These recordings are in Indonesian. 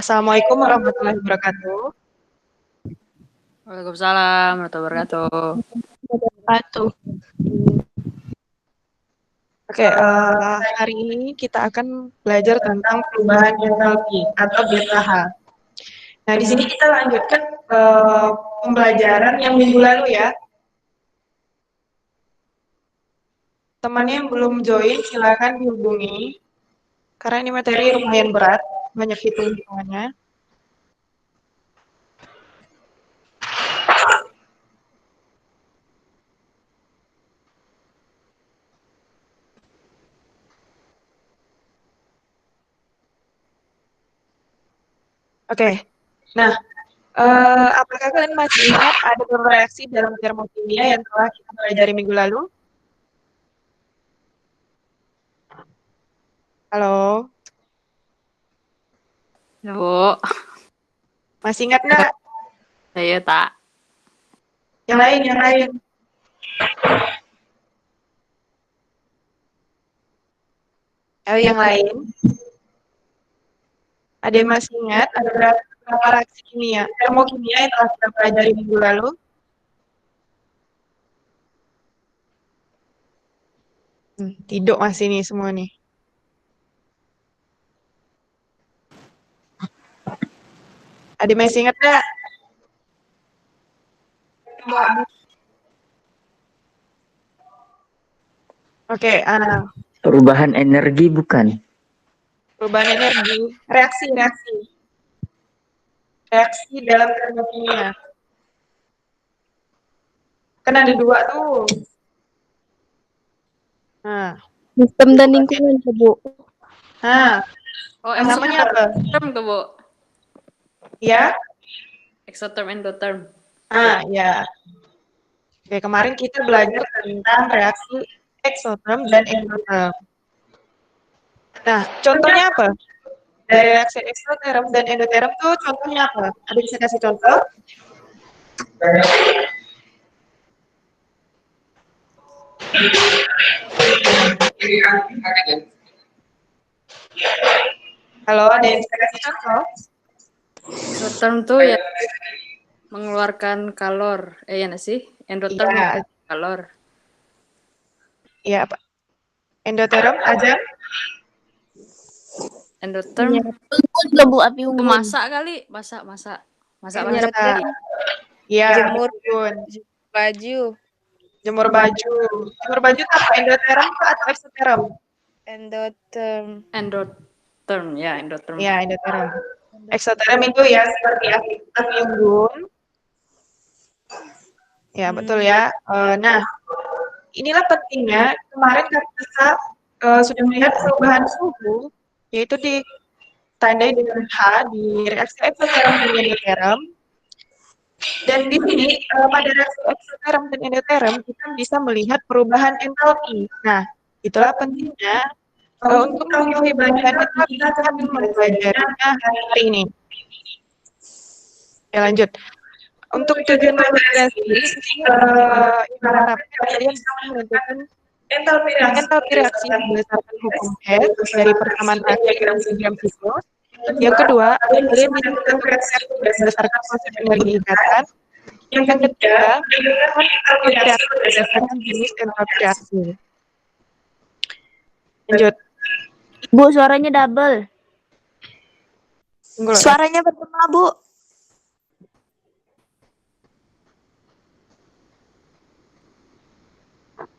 Assalamualaikum warahmatullahi wabarakatuh. Waalaikumsalam warahmatullahi wabarakatuh. Oke, hari ini kita akan belajar tentang perubahan entalpi atau beta H. Nah, di sini kita lanjutkan pembelajaran yang minggu lalu ya. Temannya yang belum join silakan dihubungi. Karena ini materi lumayan berat, banyak hitung-hitungannya. Oke, nah, apakah kalian masih ingat ada beberapa reaksi dalam termokimia yang telah kita pelajari minggu lalu? Halo, Ya, Bu. masih ingat nggak? Saya tak. Yang lain. Yang lain. Ada yang masih ingat ada berapa reaksi kimia, termokimia yang telah kita pelajari minggu lalu? Tidur masih nih semua nih. Ada yang masih ingat nggak? Oke, Perubahan energi bukan? Perubahan energi, reaksi dalam termokimia. Kan ada dua tuh. Nah, Sistem dan lingkungan, Bu. Nah, Oh, namanya apa? Exotherm tuh, Bu. Ya? Exotherm, endotherm. Ya. Oke, kemarin kita belajar tentang reaksi eksotherm dan endotherm. Nah, contohnya apa? Dari reaksi eksotherm dan endotherm tuh contohnya apa? Ada bisa kasih contoh? Halo, ada yang bisa kasih contoh? Exotherm tuh ya mengeluarkan kalor. Ya nggak sih? Endotherm mengeluarkan kalor. Iya, apa? Endotherm aja? Endotherm Lembu api itu unggun. masak kali, masak. Iya, Jemur betul. baju. Jemur baju itu apa? Endotherm atau eksotherm? Endotherm. Endotherm, ya endotherm. Iya, endotherm. Eksotherm itu ya seperti api unggun. Ya, betul ya. Nah, inilah pentingnya kemarin kita sudah melihat perubahan suhu, yaitu ditandai dengan H di reaksi eksotherm dan endotherm. Dan di sini pada reaksi eksotherm dan endotherm kita bisa melihat perubahan entalpi. Nah, itulah pentingnya untuk mengetahui banyak entalpi kita akan mempelajarinya hari ini. Ya, lanjut. Untuk tujuan pembelajaran sendiri, diharapkan kalian bisa menentukan entalpi reaksi berdasarkan hukum Hess dari persamaan reaksi gram siklus. Yang kedua, kalian bisa menentukan reaksi berdasarkan konsep energi ikatan. Yang ketiga, entalpi reaksi berdasarkan jenis entalpi reaksi. Lanjut. Bu, suaranya double. Suaranya bergema, Bu.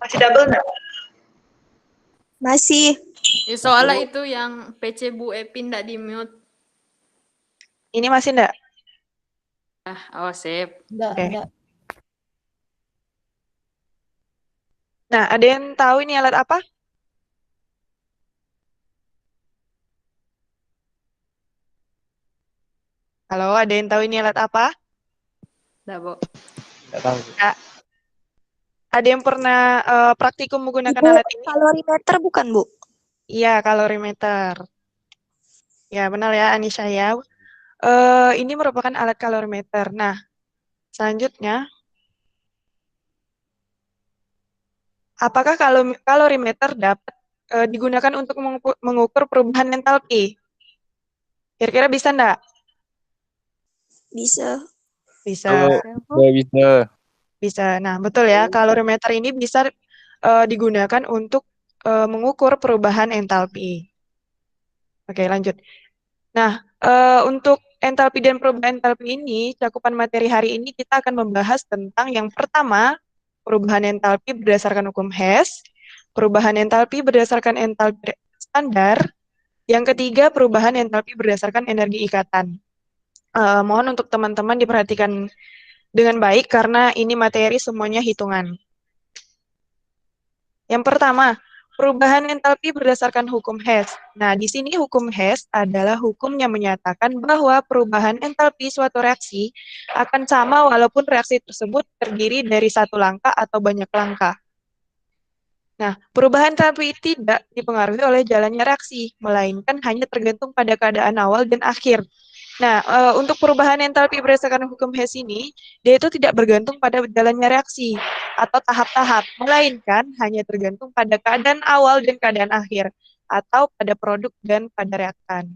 Masih double nggak? Masih. Ya, soalnya itu yang PC Bu Epin nggak di mute. Ini masih nggak? Sip. Enggak. Nah, ada yang tahu ini alat apa? Halo, ada yang tahu ini alat apa? Nggak, Bu. Nggak tahu. Ada yang pernah praktikum menggunakan Bu, alat ini? kalorimeter bukan, Bu? Iya, kalorimeter. Ya, benar ya, Anisha ya. Ini merupakan alat kalorimeter. Nah, selanjutnya, apakah kalorimeter dapat digunakan untuk mengukur perubahan entalpi? Kira-kira bisa enggak? Bisa. Bisa. Bisa. Nah, betul ya. Kalorimeter ini bisa digunakan untuk mengukur perubahan entalpi. Oke, lanjut. Nah, untuk entalpi dan perubahan entalpi ini, cakupan materi hari ini kita akan membahas tentang yang pertama, perubahan entalpi berdasarkan hukum Hess, perubahan entalpi berdasarkan entalpi standar, yang ketiga, perubahan entalpi berdasarkan energi ikatan. Mohon untuk teman-teman diperhatikan dengan baik karena ini materi semuanya hitungan. Yang pertama, perubahan entalpi berdasarkan hukum Hess. Nah, di sini hukum Hess adalah hukum yang menyatakan bahwa perubahan entalpi suatu reaksi akan sama walaupun reaksi tersebut terdiri dari satu langkah atau banyak langkah. Nah, perubahan entalpi tidak dipengaruhi oleh jalannya reaksi, melainkan hanya tergantung pada keadaan awal dan akhir. Nah, untuk perubahan entalpi berdasarkan hukum Hess ini, dia itu tidak bergantung pada jalannya reaksi atau tahap-tahap, melainkan hanya tergantung pada keadaan awal dan keadaan akhir, atau pada produk dan pada reaktan.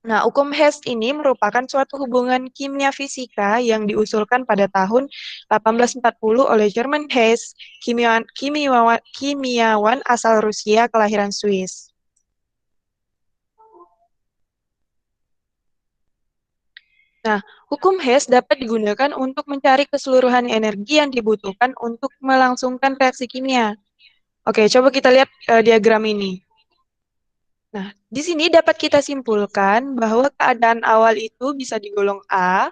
Nah, hukum Hess ini merupakan suatu hubungan kimia fisika yang diusulkan pada tahun 1840 oleh German Hess, kimiawan asal Rusia kelahiran Swiss. Nah, hukum Hess dapat digunakan untuk mencari keseluruhan energi yang dibutuhkan untuk melangsungkan reaksi kimia. Oke, coba kita lihat diagram ini. Nah, di sini dapat kita simpulkan bahwa keadaan awal itu bisa digolong A,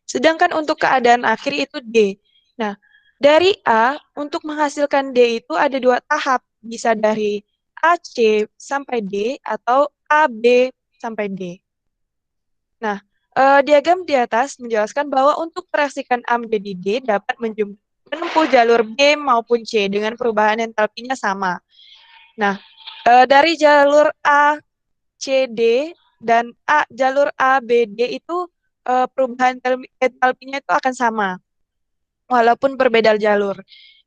sedangkan untuk keadaan akhir itu D. Nah, dari A, untuk menghasilkan D itu ada dua tahap, bisa dari AC sampai D atau AB sampai D. Nah, diagram di atas menjelaskan bahwa untuk mereaksikan A menjadi D dapat menempuh jalur B maupun C dengan perubahan entalpinya sama. Nah, dari jalur A, C, D dan jalur A, B, D itu perubahan entalpinya itu akan sama, walaupun berbeda jalur.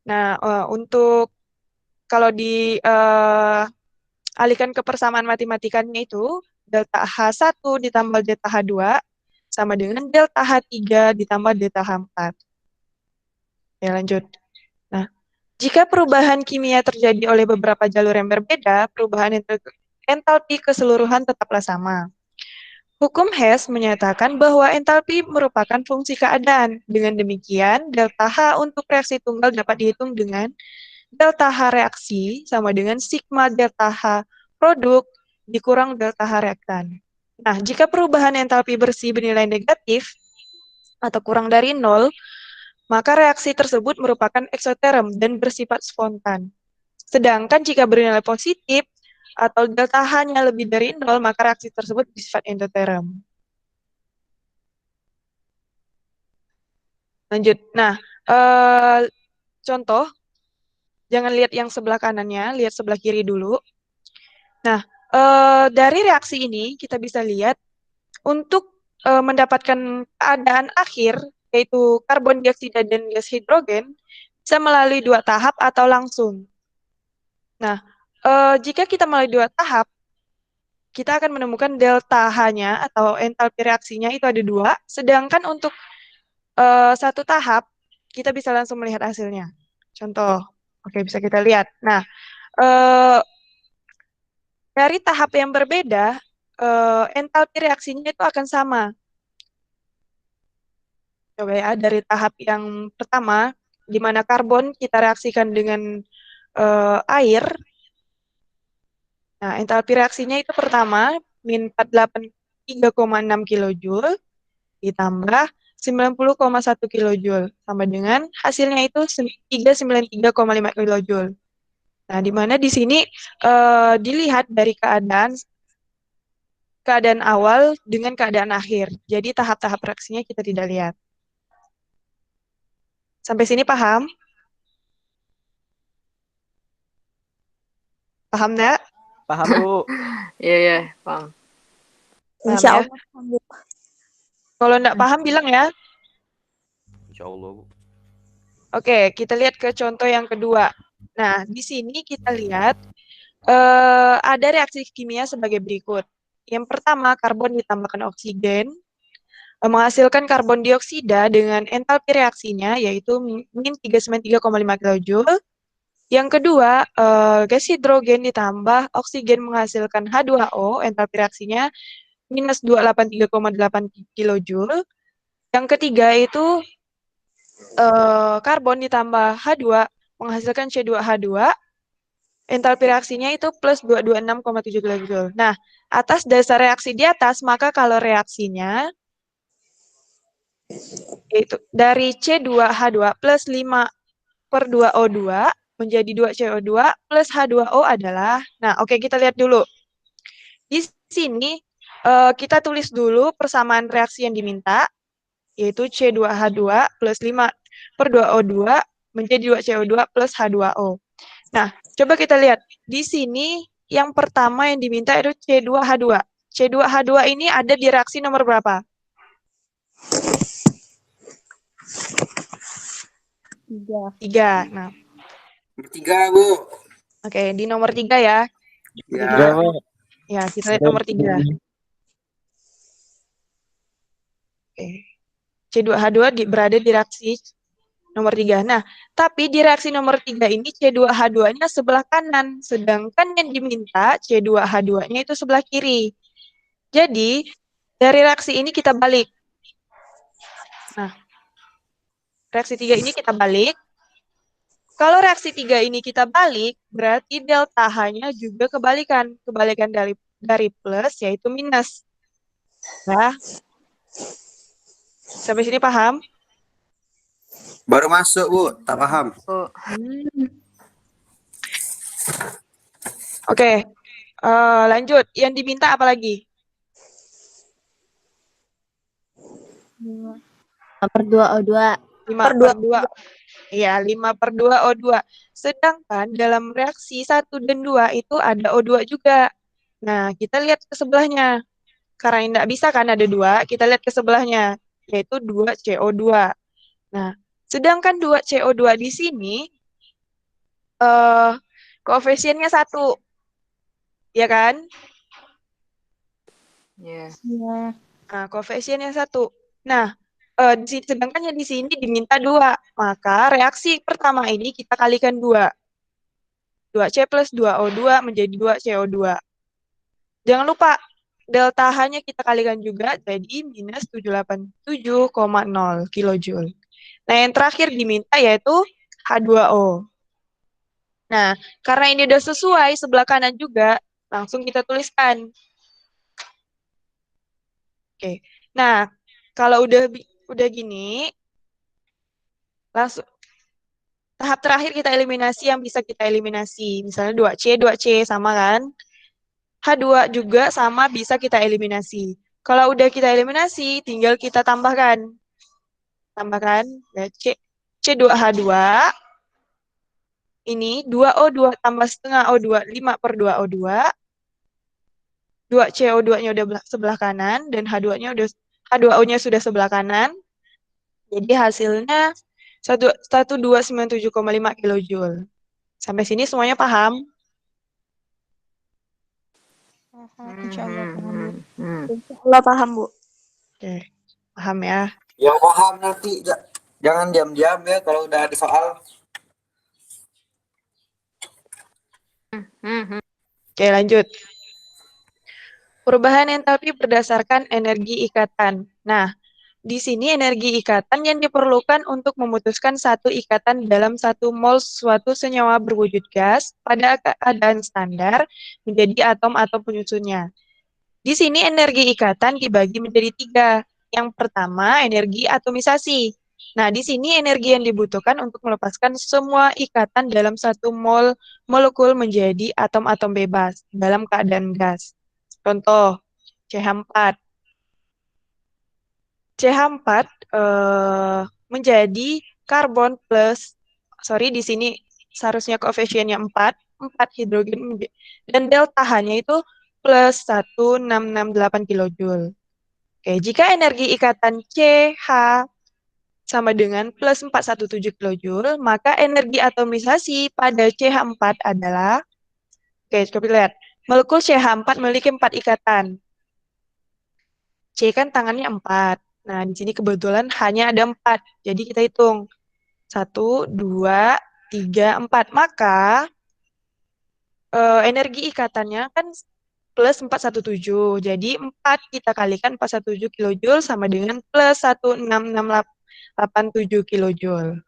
Nah, untuk kalau dialihkan ke persamaan matematikanya itu, delta H1 ditambah delta H2 sama dengan delta H3 ditambah delta H4. Ya, lanjut. Nah, jika perubahan kimia terjadi oleh beberapa jalur yang berbeda, perubahan entalpi keseluruhan tetaplah sama. Hukum Hess menyatakan bahwa entalpi merupakan fungsi keadaan. Dengan demikian, delta H untuk reaksi tunggal dapat dihitung dengan delta H reaksi sama dengan sigma delta H produk dikurang delta H reaktan. Nah, jika perubahan entalpi bersih bernilai negatif atau kurang dari 0, maka reaksi tersebut merupakan eksoterm dan bersifat spontan. Sedangkan jika bernilai positif atau delta H-nya lebih dari 0, maka reaksi tersebut bersifat endoterm. Lanjut. Nah, contoh, jangan lihat yang sebelah kanannya, lihat sebelah kiri dulu. Nah, dari reaksi ini kita bisa lihat untuk mendapatkan keadaan akhir, yaitu karbon dioksida dan gas hidrogen, bisa melalui dua tahap atau langsung. Nah, jika kita melalui dua tahap, kita akan menemukan delta H-nya atau entalpi reaksinya itu ada dua, sedangkan untuk satu tahap, kita bisa langsung melihat hasilnya. Contoh, oke bisa kita lihat. Nah, dari tahap yang berbeda, entalpi reaksinya itu akan sama. Coba ya, dari tahap yang pertama, di mana karbon kita reaksikan dengan air. Nah, entalpi reaksinya itu pertama, min 483,6 kilojoule, ditambah 90,1 kilojoule, sama dengan hasilnya itu 393,5 kilojoule. Nah, di mana di sini dilihat dari keadaan awal dengan keadaan akhir. Jadi tahap-tahap reaksinya kita tidak lihat. Sampai sini paham? Paham enggak? Paham, Bu. Iya, paham. Paham Insya ya? Allah, Bu. Kalau enggak paham bilang ya. Insya Allah, Bu. Oke, kita lihat ke contoh yang kedua. Nah, di sini kita lihat ada reaksi kimia sebagai berikut. Yang pertama, karbon ditambahkan oksigen. menghasilkan karbon dioksida dengan entalpi reaksinya yaitu min 393,5 kJ. Yang kedua, gas hidrogen ditambah oksigen menghasilkan H2O, entalpi reaksinya minus 283,8 kJ. Yang ketiga itu karbon ditambah H2 menghasilkan C2H2, entalpi reaksinya itu plus 226,7 kJ. Nah, atas dasar reaksi di atas, maka kalau reaksinya yaitu dari C2H2 plus 5/2O2 menjadi 2CO2 plus H2O adalah, nah oke kita lihat dulu. Di sini kita tulis dulu persamaan reaksi yang diminta, yaitu C2H2 plus 5/2O2 menjadi 2CO2 plus H2O. Nah, coba kita lihat. Di sini yang pertama yang diminta itu C2H2. C2H2 ini ada di reaksi nomor berapa? 3. Nah, Bertiga, Bu. oke, di nomor 3 ya. Ya. Ya, kita lihat nomor 3. Oke. C2H2 berada di reaksi nomor 3. Nah, tapi di reaksi nomor 3 ini C2H2-nya sebelah kanan, sedangkan yang diminta C2H2-nya itu sebelah kiri. Jadi, dari reaksi ini kita balik. Nah, reaksi 3 ini kita balik. Kalau reaksi 3 ini kita balik, berarti delta H-nya juga kebalikan. Kebalikan dari plus, yaitu minus. Nah, sampai sini paham? Baru masuk, Bu. Tak paham. Oh, Oke, lanjut. Yang diminta apa lagi? 5/2O2. 5/2. Iya, 5/2O2. Sedangkan dalam reaksi 1 dan 2 itu ada O2 juga. Nah, kita lihat ke sebelahnya. Karena tidak bisa kan ada 2, kita lihat ke sebelahnya, yaitu 2CO2. Nah, sedangkan 2CO2 di sini, koefisiennya 1. Ya kan? ya. Nah, koefisiennya 1. Nah, sedangkan di sini diminta 2. Maka reaksi pertama ini kita kalikan 2. 2C plus 2O2 menjadi 2CO2. Jangan lupa, delta H-nya kita kalikan juga, jadi minus 787,0 kJ. Nah, yang terakhir diminta yaitu H2O. Nah, karena ini udah sesuai sebelah kanan juga, langsung kita tuliskan. Oke. Nah, kalau udah gini, langsung tahap terakhir kita eliminasi yang bisa kita eliminasi. Misalnya 2C sama kan? H2 juga sama bisa kita eliminasi. Kalau udah kita eliminasi, tinggal kita tambahkan. Tambahkan ya, C2H2 ini 2O2 tambah setengah O2, 5/2O2. 2CO2-nya udah sebelah kanan dan H2O-nya sudah sebelah kanan. Jadi hasilnya 1297,5 kJ. Sampai sini semuanya paham? Insya Allah paham, Bu. Hmm. Insya Allah paham, Bu. Oke, paham ya. Yang paham nanti. Jangan diam-diam ya kalau udah ada soal. Oke, lanjut. Perubahan entalpi berdasarkan energi ikatan. Nah, di sini energi ikatan yang diperlukan untuk memutuskan satu ikatan dalam 1 mol suatu senyawa berwujud gas pada keadaan standar menjadi atom atau penyusunnya. Di sini energi ikatan dibagi menjadi 3. Yang pertama, energi atomisasi. Nah, di sini energi yang dibutuhkan untuk melepaskan semua ikatan dalam 1 mol molekul menjadi atom-atom bebas dalam keadaan gas. Contoh, CH4. CH4 menjadi karbon plus, di sini seharusnya koefisiennya 4 hidrogen, dan delta H-nya itu plus 1668 kJ. Oke, jika energi ikatan CH sama dengan plus 417 kJ, maka energi atomisasi pada CH4 adalah, oke, coba lihat, molekul CH4 memiliki 4 ikatan. C kan tangannya 4. Nah, di sini kebetulan hanya ada 4. Jadi kita hitung. 1, 2, 3, 4. Maka energi ikatannya kan plus 417. Jadi 4 kita kalikan 417 kilojoule sama dengan plus 166887 kilojoule.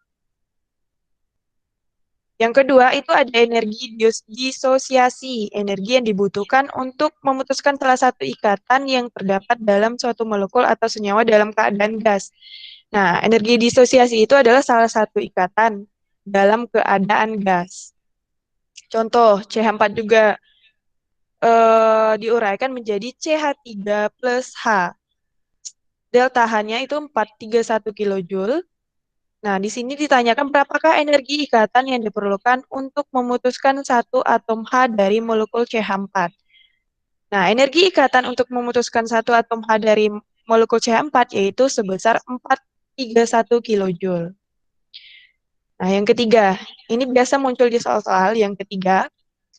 Yang kedua, itu ada energi disosiasi, energi yang dibutuhkan untuk memutuskan salah satu ikatan yang terdapat dalam suatu molekul atau senyawa dalam keadaan gas. Nah, energi disosiasi itu adalah salah satu ikatan dalam keadaan gas. Contoh, CH4 juga diuraikan menjadi CH3 plus H. Delta H-nya itu 431 kilojoule. Nah, di sini ditanyakan berapakah energi ikatan yang diperlukan untuk memutuskan satu atom H dari molekul CH4. Nah, energi ikatan untuk memutuskan satu atom H dari molekul CH4 yaitu sebesar 431 kilojoule. Nah, yang ketiga, ini biasa muncul di soal-soal yang ketiga,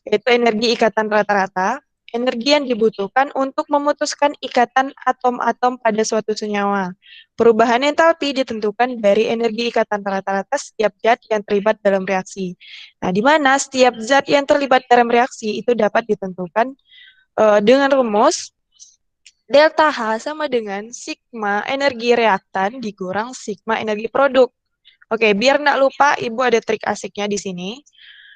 yaitu energi ikatan rata-rata. Energi yang dibutuhkan untuk memutuskan ikatan atom-atom pada suatu senyawa. Perubahan entalpi ditentukan dari energi ikatan rata-rata setiap zat yang terlibat dalam reaksi. Nah, di mana setiap zat yang terlibat dalam reaksi itu dapat ditentukan dengan rumus delta H sama dengan sigma energi reaktan dikurang sigma energi produk. Oke, biar nggak lupa, Ibu ada trik asiknya di sini.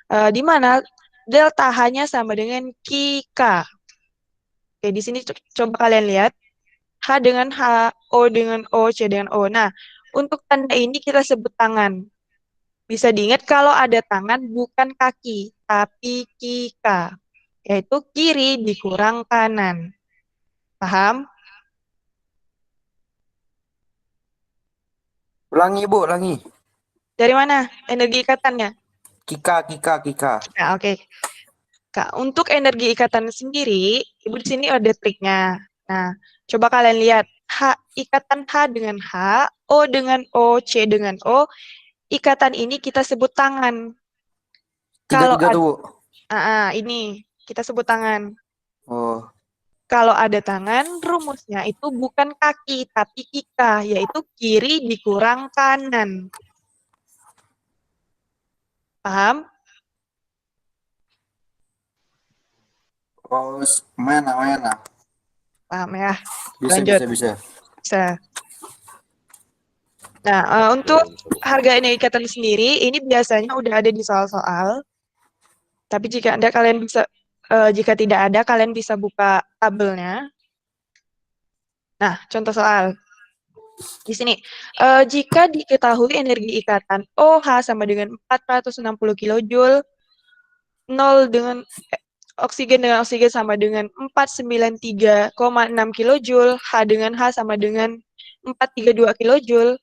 Di mana delta H-nya sama dengan QK. Oke, di sini coba kalian lihat. H dengan H, O dengan O, C dengan O. Nah, untuk tanda ini kita sebut tangan. Bisa diingat kalau ada tangan bukan kaki, tapi QK. Yaitu kiri dikurang kanan. Paham? Ulangi, Bu, ulangi. Dari mana energi ikatannya? Kika. Nah, oke. Kak, untuk energi ikatan sendiri, Ibu di sini ada triknya. Nah, coba kalian lihat. Ikatan H dengan H, O dengan O, C dengan O. Ikatan ini kita sebut tangan. Kalau Tiga tuh, Bu. ini kita sebut tangan. Oh, Kalau ada tangan, rumusnya itu bukan kaki, tapi ika, yaitu kiri dikurang kanan. Paham? oh, mana. Paham ya? Bisa. Bisa. Nah, untuk harga energi ikatan sendiri, ini biasanya udah ada di soal-soal. Tapi jika tidak ada, kalian bisa buka tabelnya. Nah, contoh soal. Di sini, jika diketahui energi ikatan OH sama dengan 460 kilojoule, 0 dengan oksigen sama dengan 493,6 kilojoule, H dengan H sama dengan 432 kilojoule.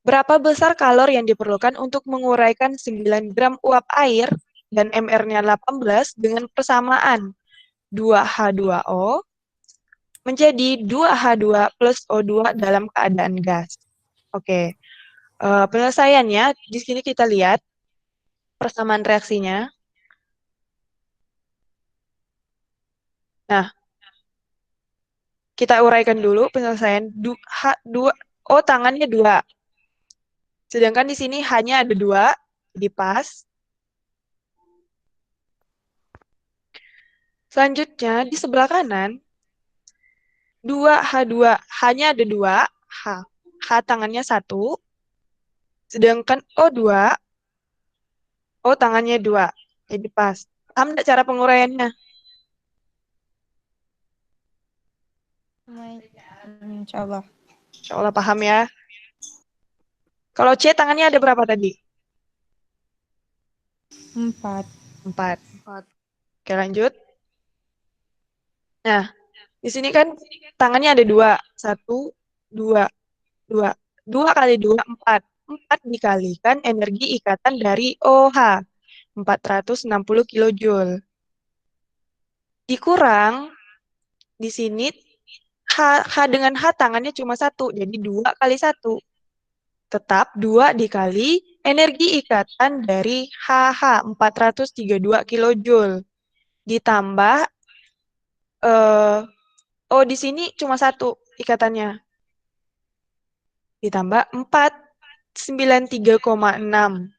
Berapa besar kalor yang diperlukan untuk menguraikan 9 gram uap air dan MR-nya 18 dengan persamaan 2H2O menjadi 2H2 plus O2 dalam keadaan gas. Oke, penyelesaiannya di sini kita lihat persamaan reaksinya. Nah, kita uraikan dulu penyelesaian H2, O tangannya 2. Sedangkan di sini hanya ada 2, jadi pas. Selanjutnya, di sebelah kanan, 2H2, hanya ada 2, H tangannya 1, sedangkan O2, O tangannya 2, jadi pas. Paham nggak cara penguraiannya? Insya Allah. Insya Allah paham ya. Kalau C tangannya ada berapa tadi? 4. 4. Oke, lanjut. Nah, di sini kan tangannya ada 2. 1, 2, 2. 2 kali 2, 4. 4 dikalikan energi ikatan dari OH. 460 kilojoule. Dikurang, di sini H dengan H tangannya cuma 1. Jadi 2 kali 1. Tetap 2 dikali energi ikatan dari HH 432 kilojoule. Ditambah di sini cuma 1 ikatannya. ditambah 493,6.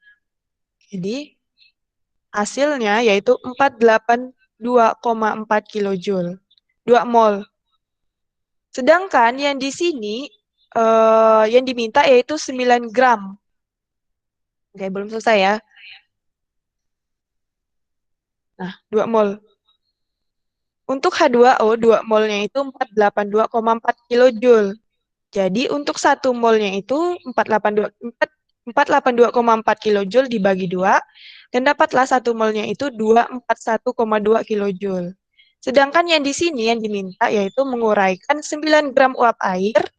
Jadi hasilnya yaitu 482,4 kilojoule. 2 mol. Sedangkan yang di sini yang diminta yaitu 9 gram. Oke, belum selesai ya. Nah, 2 mol. Untuk H2O, 2 molnya itu 482,4 kilojoule. Jadi untuk 1 molnya itu 482,4 kilojoule dibagi 2, dan dapatlah 1 molnya itu 241,2 kilojoule. Sedangkan yang di sini yang diminta yaitu menguraikan 9 gram uap air.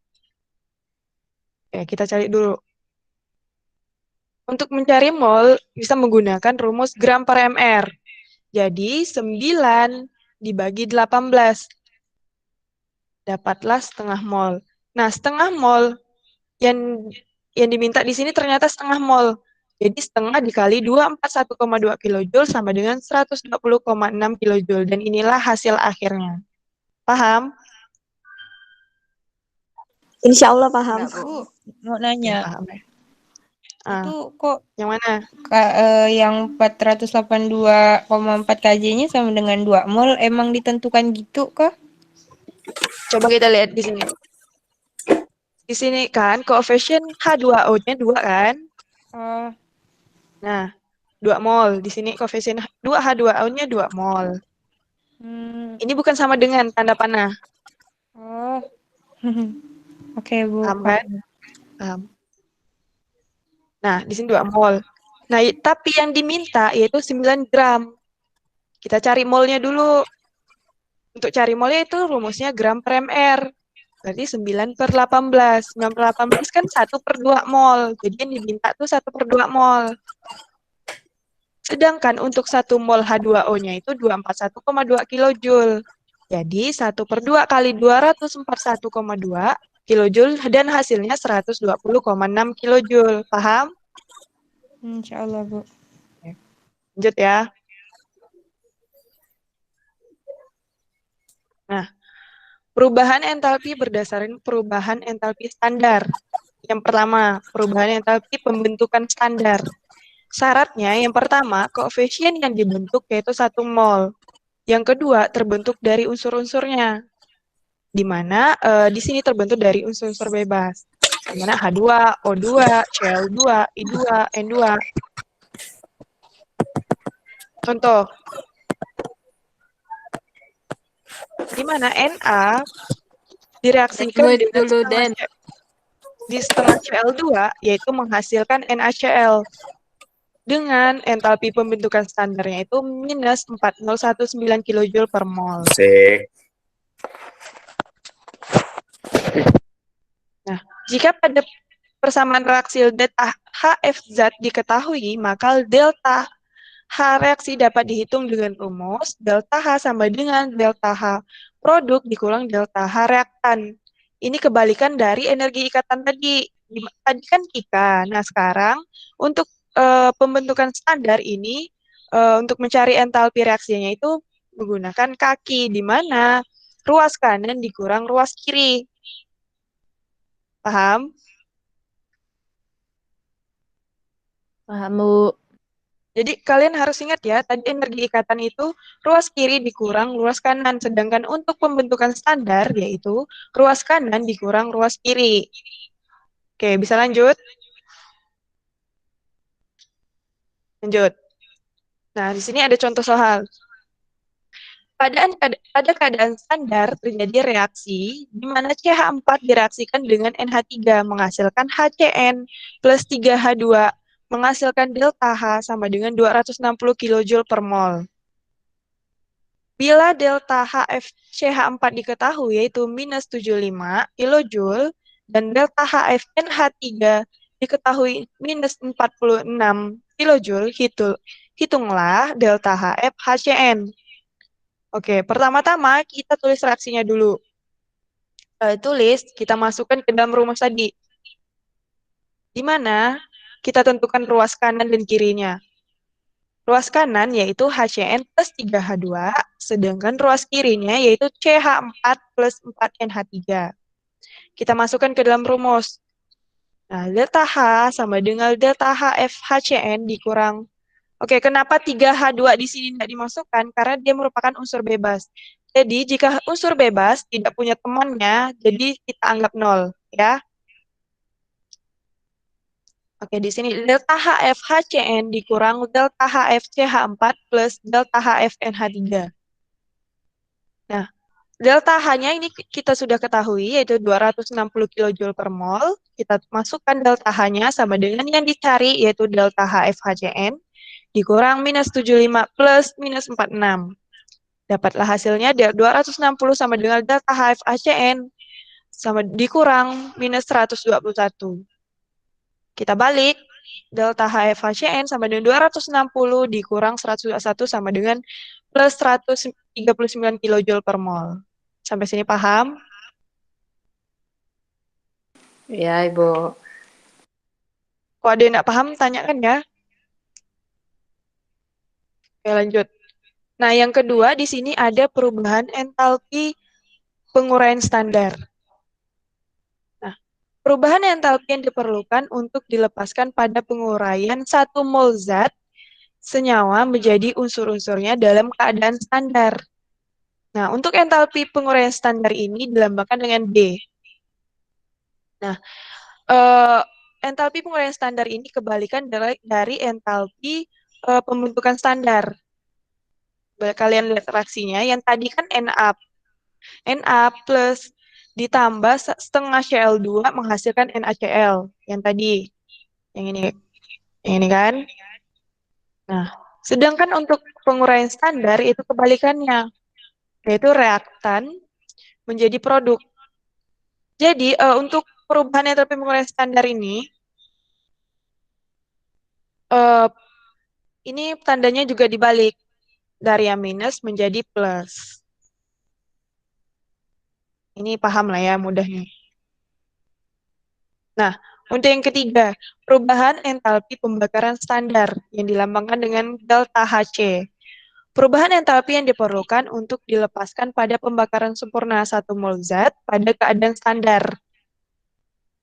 Kita cari dulu. Untuk mencari mol bisa menggunakan rumus gram per mr. Jadi 9 dibagi 18. Dapatlah setengah mol. Nah, setengah mol yang diminta di sini ternyata setengah mol. Jadi setengah dikali 241,2 kilojoule sama dengan 120,6 kilojoule. Dan inilah hasil akhirnya. Paham? Insya Allah paham. Enggak, Bu. Bu, mau nanya, Paham ya? itu kok Yang mana? yang 482,4 kJ-nya sama dengan 2 mol emang ditentukan gitu kah? Coba kita lihat di sini. Di sini kan koefisien H2O-nya 2 kan? Oh, Nah, 2 mol. Di sini koefisien H2O-nya 2 mol. Ini bukan sama dengan tanda panah. oh. Oke, Bu. Paham kan? Paham. Nah, di sini 2 mol. Nah, tapi yang diminta yaitu 9 gram. Kita cari molnya dulu. Untuk cari molnya itu rumusnya gram per mr. Berarti 9 per 18. 9 per 18 kan 1 per 2 mol. Jadi yang diminta tuh 1 per 2 mol. Sedangkan untuk 1 mol H2O-nya itu 241,2 kilojoule. Jadi 1 per 2 kali 241,2 kilojoule dan hasilnya 120,6 kilojoule. Paham? Insya Allah, Bu. Lanjut ya. Nah, perubahan entalpi berdasarkan perubahan entalpi standar. Yang pertama, perubahan entalpi pembentukan standar. Syaratnya yang pertama, koefisien yang dibentuk yaitu 1 mol. Yang kedua, terbentuk dari unsur-unsurnya. Di mana di sini terbentuk dari unsur-unsur bebas. Di mana H2, O2, Cl2, I2, N2. Contoh. Di mana Na direaksikan dengan setengah Cl2 yaitu menghasilkan NaCl dengan entalpi pembentukan standarnya itu minus 4019 kJ per mol. Nah, jika pada persamaan reaksi delta HF diketahui, maka delta H reaksi dapat dihitung dengan rumus delta H sama dengan delta H produk dikurang delta H reaktan. Ini kebalikan dari energi ikatan tadi. Tadi kan Kika. Nah, sekarang untuk pembentukan standar ini untuk mencari entalpi reaksinya itu menggunakan kaki, di mana ruas kanan dikurang ruas kiri. Paham? Paham, Bu. Jadi kalian harus ingat ya, tadi energi ikatan itu ruas kiri dikurang ruas kanan, sedangkan untuk pembentukan standar yaitu ruas kanan dikurang ruas kiri. Oke, bisa lanjut? Lanjut. Nah, di sini ada contoh soal. Pada keadaan standar terjadi reaksi di mana CH4 direaksikan dengan NH3 menghasilkan HCN plus 3H2 menghasilkan delta H sama dengan 260 kJ per mol. Bila delta HFCH4 diketahui yaitu minus 75 kJ dan delta HFNH3 diketahui minus 46 kJ, hitunglah delta HFHCN. Oke, pertama-tama kita tulis reaksinya dulu. Kita masukkan ke dalam rumus tadi. Di mana kita tentukan ruas kanan dan kirinya. Ruas kanan yaitu HCN plus 3H2, sedangkan ruas kirinya yaitu CH4 plus 4NH3. Kita masukkan ke dalam rumus. Nah, delta H sama dengan delta HF HCN dikurang. Oke, kenapa 3H2 di sini tidak dimasukkan? Karena dia merupakan unsur bebas. Jadi, jika unsur bebas tidak punya temannya, jadi kita anggap nol, ya. Oke, di sini delta HF HCN dikurang delta HF CH4 plus delta HF NH3. Nah, delta H-nya ini kita sudah ketahui, yaitu 260 kJ per mol. Kita masukkan delta H-nya sama dengan yang dicari, yaitu delta HF HCN, dikurang minus 75 plus minus 46. Dapatlah hasilnya 260 sama dengan delta HF HCN, sama dikurang minus 121. Kita balik, delta HF HCN sama dengan 260 dikurang 121 sama dengan plus 139 kJ per mol. Sampai sini paham? Ya, Ibu. Kalau ada yang nggak paham, tanyakan ya. Oke, lanjut. Nah, yang kedua, di sini ada perubahan entalpi penguraian standar. Nah, perubahan entalpi yang diperlukan untuk dilepaskan pada penguraian 1 mol zat senyawa menjadi unsur-unsurnya dalam keadaan standar. Nah, untuk entalpi penguraian standar ini dilambangkan dengan D. Nah, entalpi penguraian standar ini kebalikan dari entalpi pembentukan standar. Kalian lihat reaksinya, yang tadi kan Na plus ditambah setengah Cl2 menghasilkan NaCl. Yang tadi, yang ini kan. Nah, sedangkan untuk penguraian standar itu kebalikannya, yaitu reaktan menjadi produk. Jadi, untuk perubahan entalpi penguraian standar ini tandanya juga dibalik, dari yang minus menjadi plus. Ini paham lah ya, mudahnya. Nah, untuk yang ketiga, perubahan entalpi pembakaran standar yang dilambangkan dengan delta Hc. Perubahan entalpi yang diperlukan untuk dilepaskan pada pembakaran sempurna 1 mol zat pada keadaan standar.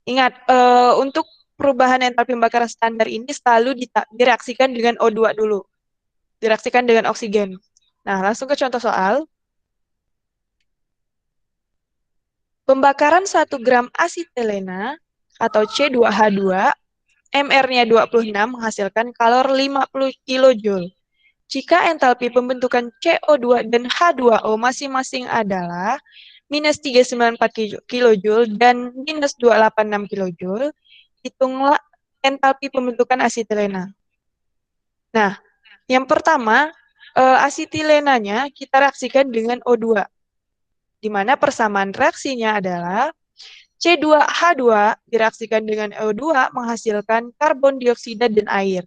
Ingat, untuk perubahan entalpi pembakaran standar ini selalu direaksikan dengan O2 dulu. Direaksikan dengan oksigen. Nah, langsung ke contoh soal. Pembakaran 1 gram asetilena atau C2H2, MR-nya 26 menghasilkan kalor 50 kJ. Jika entalpi pembentukan CO2 dan H2O masing-masing adalah minus 394 kJ dan minus 286 kJ, hitunglah entalpi pembentukan asetilenanya. Nah, yang pertama, asetilenanya kita reaksikan dengan O2, di mana persamaan reaksinya adalah C2H2 direaksikan dengan O2 menghasilkan karbon dioksida dan air.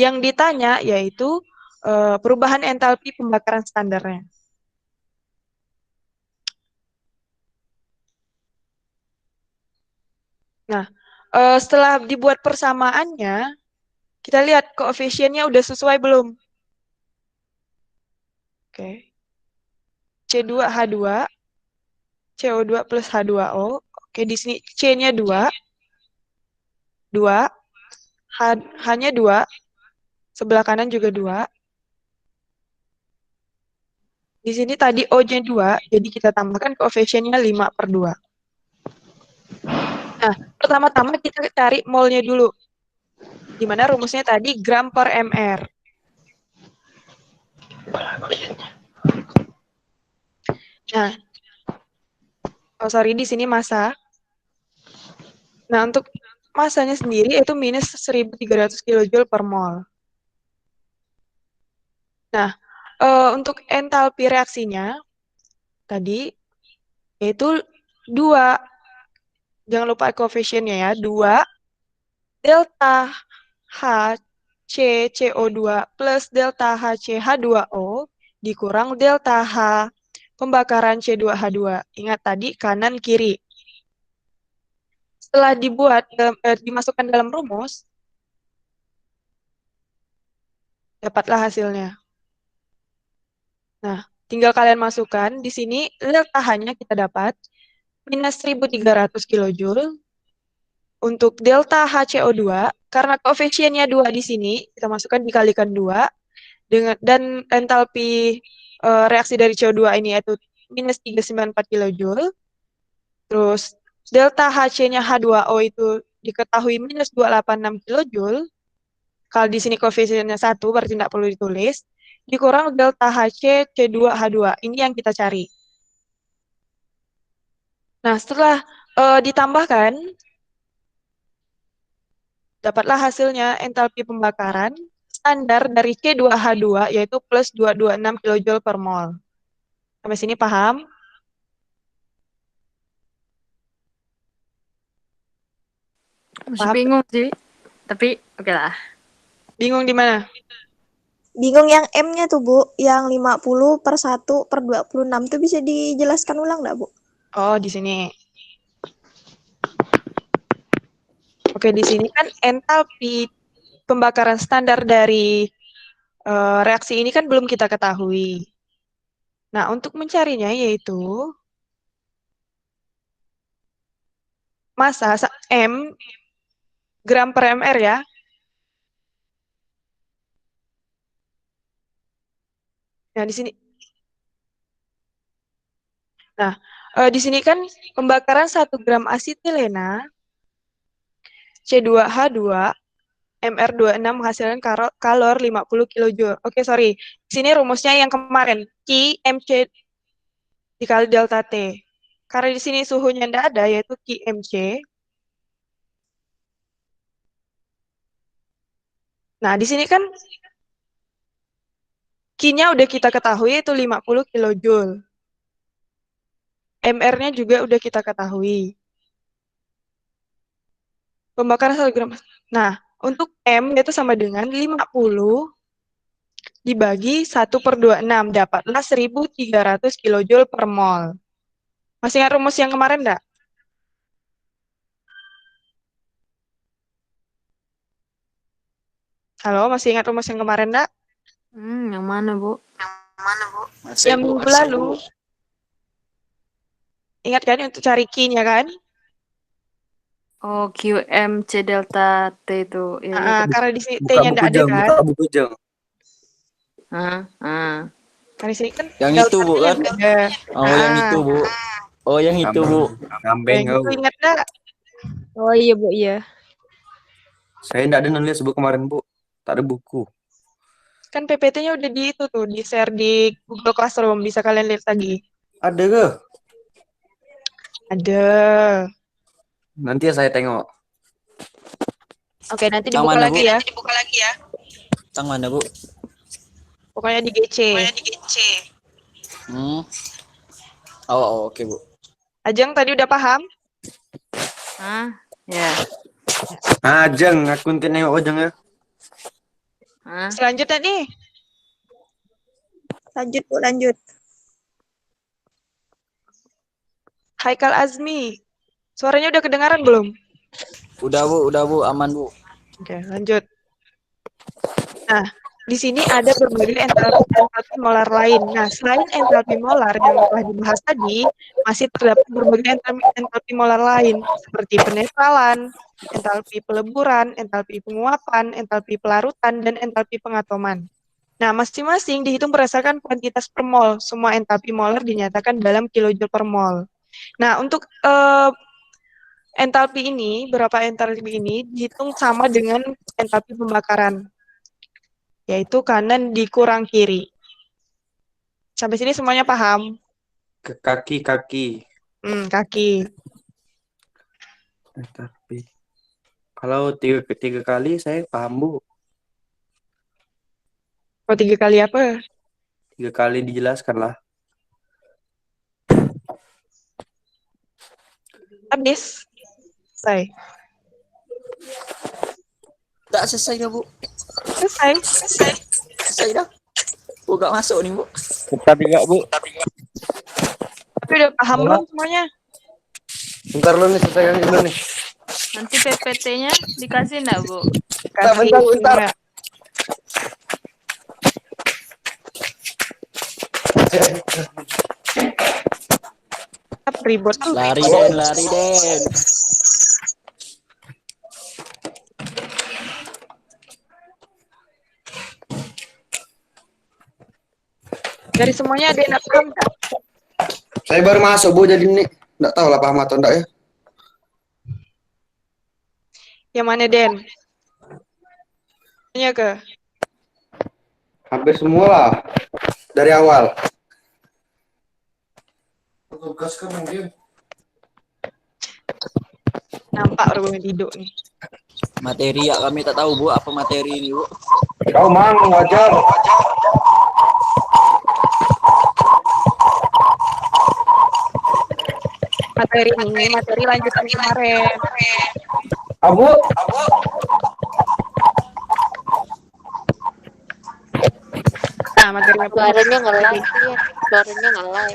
Yang ditanya yaitu perubahan entalpi pembakaran standarnya. Nah, setelah dibuat persamaannya, kita lihat koefisiennya udah sesuai belum? Oke. C2H2, CO2 plus H2O. Oke, di sini C-nya 2. 2. H-nya 2. Sebelah kanan juga 2. Di sini tadi O-nya 2, jadi kita tambahkan koefisiennya 5/2. Nah, pertama-tama kita cari molnya dulu. Di mana rumusnya tadi gram per mr. Nah, di sini massa. Nah, untuk massanya sendiri itu minus 1.300 kJ per mol. Nah, untuk entalpi reaksinya tadi yaitu 2. Jangan lupa koefisiennya ya, 2 delta HCCO2 plus delta HCH2O dikurang delta H pembakaran C2H2. Ingat tadi kanan kiri. Setelah dimasukkan dalam rumus, dapatlah hasilnya. Nah, tinggal kalian masukkan. Di sini delta H-nya kita dapat minus 1.300 kJ. untuk delta HCO2, karena koefisiennya 2 di sini, kita masukkan dikalikan 2, dan entalpi reaksi dari CO2 ini yaitu minus 394 kilojoule. Terus delta HC-nya H2O itu diketahui minus 286 kilojoule. Kalau di sini koefisiennya 1, berarti tidak perlu ditulis. Dikurang delta HC C2H2. Ini yang kita cari. Nah, setelah ditambahkan, dapatlah hasilnya entalpi pembakaran standar dari C2H2 yaitu plus 226 kJ per mol. Sampai sini paham? Masih bingung sih. Tapi oke lah. Bingung di mana? Bingung yang M-nya tuh, Bu. Yang 50/1/26 tuh bisa dijelaskan ulang nggak, Bu? Oh, di sini. Oke, di sini kan entalpi pembakaran standar dari reaksi ini kan belum kita ketahui. Nah, untuk mencarinya yaitu massa M gram per mr ya. Nah, di sini. Nah, di sini kan pembakaran 1 gram asetilena C2H2 MR26 menghasilkan kalor 50 kJ. Oke, sorry. Di sini rumusnya yang kemarin, Q MC dikali delta T. Karena di sini suhunya tidak ada, yaitu Q MC. Nah, di sini kan Q-nya udah kita ketahui, itu 50 kJ. MR-nya juga udah kita ketahui. Pembakaran 1 gram. Nah, untuk M itu sama dengan 50 dibagi 1/26. Dapatlah 1300 kJ per mol. Masih ingat rumus yang kemarin enggak? Halo, masih ingat rumus yang kemarin enggak? Yang mana, Bu? Yang minggu lalu. Ingat kan untuk cari Q-nya kan? Oh, QMC delta T itu. Ya, Karena di sini Buka T-nya buku enggak ada jeng, kan? buka buku jeng. Karena di sini kan Yang itu, Bu, delta kan? T-nya ada. Oh, yang itu, Bu. Oh, yang itu, Bu. Ngambeng Yang itu ingat enggak? Oh iya, Bu, iya. Saya enggak ada nulis Bu kemarin, Bu. Tak ada buku. Kan PPT-nya udah di itu tuh, di-share di Google Classroom, bisa kalian lihat lagi. Ada ke? Ada. Nanti saya tengok. Oke, nanti Yang dibuka mana, lagi Bu? ya. Tang mana, Bu? Pokoknya di GC. Oke, Bu. Ajeng tadi udah paham? Ya. Jeng, aku nanti nengok Jeng ya. Selanjutnya nih. Lanjut, Bu, lanjut. Haikal Azmi. Suaranya udah kedengaran belum? Udah, Bu. Aman, Bu. Oke, lanjut. Nah, di sini ada berbagai entalpi molar lain. Nah, selain entalpi molar yang telah dibahas tadi, masih terdapat berbagai entalpi molar lain, seperti penetralan, entalpi peleburan, entalpi penguapan, entalpi pelarutan, dan entalpi pengatoman. Nah, masing-masing dihitung berdasarkan kuantitas per mol. Semua entalpi molar dinyatakan dalam kilojoule per mol. Nah, untuk entalpi ini, berapa entalpi ini dihitung sama dengan entalpi pembakaran, yaitu kanan dikurang kiri. Sampai sini semuanya paham? Ke kaki. Kaki. Tapi kalau tiga kali saya paham Bu. Oh, 3 kali apa? 3 kali dijelaskan lah. Habis. Selesai. Tak selesai dah, Bu. Selesai. Selesai dah. Bu, gak masuk nih, Bu. Bentar juga Bu. Tapi udah paham belum semuanya? Bentar lu nih, selesaikan dulu nih. Nanti PPT-nya dikasih enggak, Bu? Kasih. Bentar. Ya. Ribut tuh. Lari, Den. Dari semuanya ada yang nggak paham nggak? Saya baru masuk Bu, jadi nih nggak tahu lah paham atau enggak ya. Yang mana Den? Tanya ke. Hampir semua lah dari awal. Tugas kan mungkin. Nampak orang yang tidur nih. Materi ya kami tak tahu Bu, apa materi ini Bu. Kau mang wajar. Materi ini, materi lanjutan kemarin. Abu, Nah, materi apa? Suaranya nge-lag ya. Suaranya nge-lag.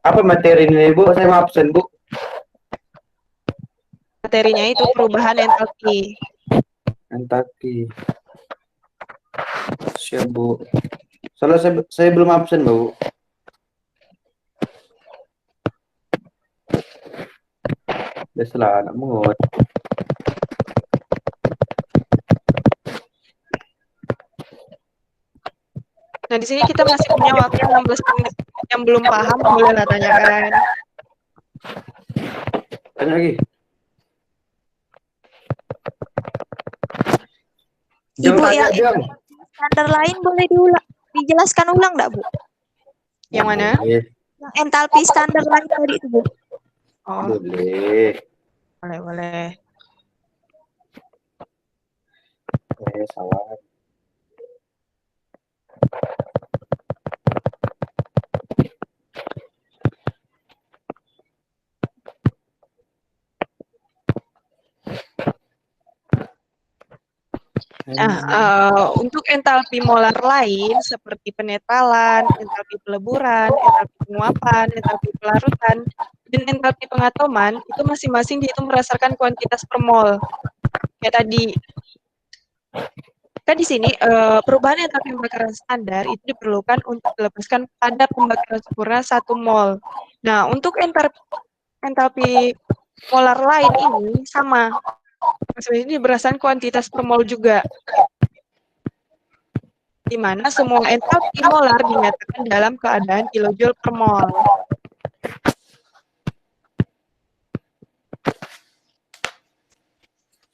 apa materi ini Bu? Saya mau absen Bu. Materinya itu perubahan entalpi. Entaki. Siap Bu. Soalnya saya belum absen Bu. Biasalah anak mungut. Nah, di sini kita masih punya waktu 16 menit. Yang belum paham bolehlah tanyakan. Tanya lagi. Ibu yang jam. standar lain boleh dijelaskan ulang nggak Bu? Yang mana? Yang entalpi standar lain tadi itu Bu. Oh, Boleh. boleh. Salah. Nah, untuk entalpi molar lain seperti penetalan, entalpi peleburan, entalpi penguapan, entalpi pelarutan, dan entalpi pengatoman itu masing-masing dihitung berdasarkan kuantitas per mol. Kayak tadi. Kan di sini perubahan entalpi pembakaran standar itu diperlukan untuk dilepaskan pada pembakaran sempurna 1 mol. Nah, untuk entalpi molar lain ini sama. Maksudnya ini berdasarkan kuantitas per mol juga. Di mana semua entalpi molar dinyatakan dalam keadaan kilojoule per mol.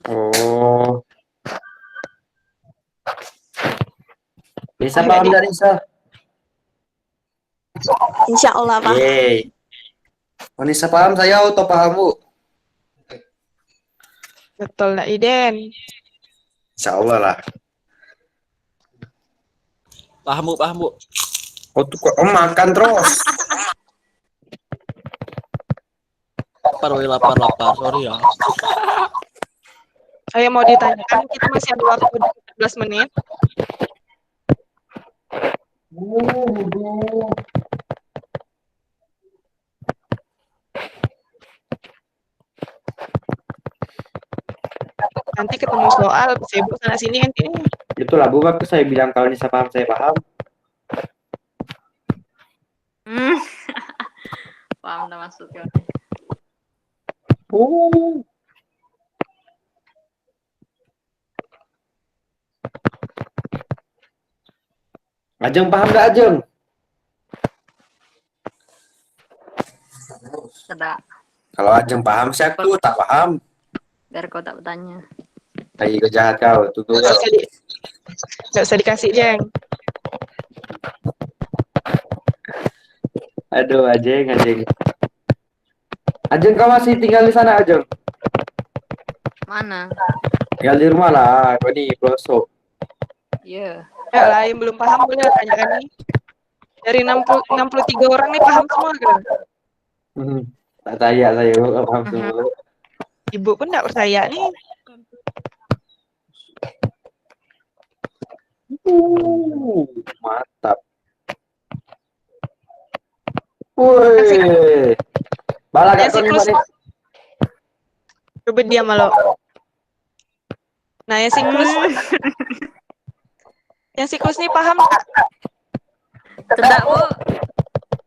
Oh. Bisa paham dari Nisa? Insya Allah Pak. Yeay. Oh, Nisa paham, saya auto paham Bu. Betul, Nak Iden. Insya Allah lah. Paham Bu. Oh, makan terus. Lapar, sorry ya. Saya mau ditanyakan, kita masih ada waktu 14 menit. Nanti ketemu soal, sibuk sana sini nanti. Itulah Bu, waktu saya bilang kalau Nisa paham, saya paham. Paham dah maksudnya. Ajeng paham nggak Ajeng? Tidak. Kalau Ajeng paham, saya tuh tak paham. Biar kau tak bertanya. Ayo jahat kau, tunggu. Nggak usah dikasih, Jeng. Aduh, Ajeng. Ajeng, kau masih tinggal di sana, Ajeng? Mana? Tinggal di rumah lah, kau di pelosok. Iya. Ya lah, yang belum paham boleh tanyakan nih. Dari 63 orang nih paham semua kan? Tak saya nggak paham semua. Ibu pun nggak percaya nih. Mantap. Wih. Bala Yang gak kau siklus. nih? Coba dia malu. Nah, yang siklus. Yang siklus nih paham nggak? Tidak, Bu.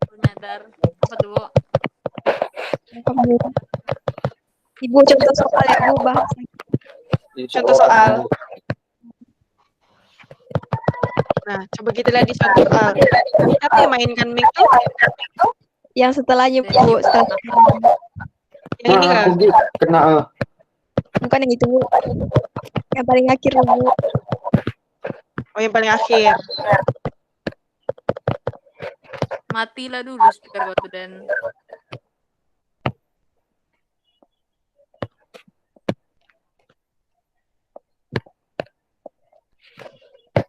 Aku nyadar. Apa tuh, Bu? Ibu Bu, contoh soal ya Bu, bahas. Contoh soal. Nah, coba kita lihat di contoh soal. Siapa yang mainkan mic tuh? Yang setelahnya Bu, setelah Yang ini kan? Kena bukan yang itu Bu. Yang paling akhir Bu. Oh, yang paling akhir. Matilah dulu speaker batu dan